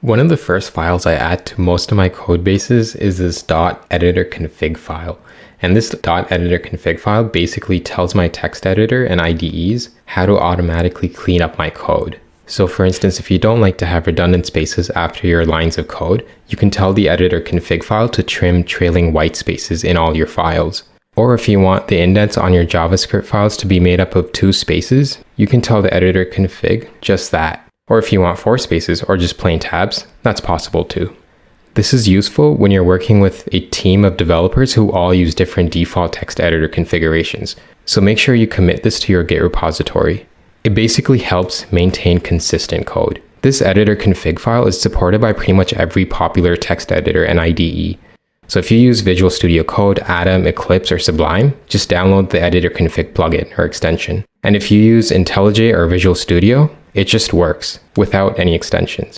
One of the first files I add to most of my code bases is this .editorconfig file. And this .editorconfig file basically tells my text editor and IDEs how to automatically clean up my code. So for instance, if you don't like to have redundant spaces after your lines of code, you can tell the editorconfig file to trim trailing white spaces in all your files. Or if you want the indents on your JavaScript files to be made up of 2 spaces, you can tell the editorconfig just that. Or if you want 4 spaces or just plain tabs, that's possible too. This is useful when you're working with a team of developers who all use different default text editor configurations. So make sure you commit this to your Git repository. It basically helps maintain consistent code. This editor config file is supported by pretty much every popular text editor and IDE. So if you use Visual Studio Code, Atom, Eclipse, or Sublime, just download the editor config plugin or extension. And if you use IntelliJ or Visual Studio, it just works without any extensions.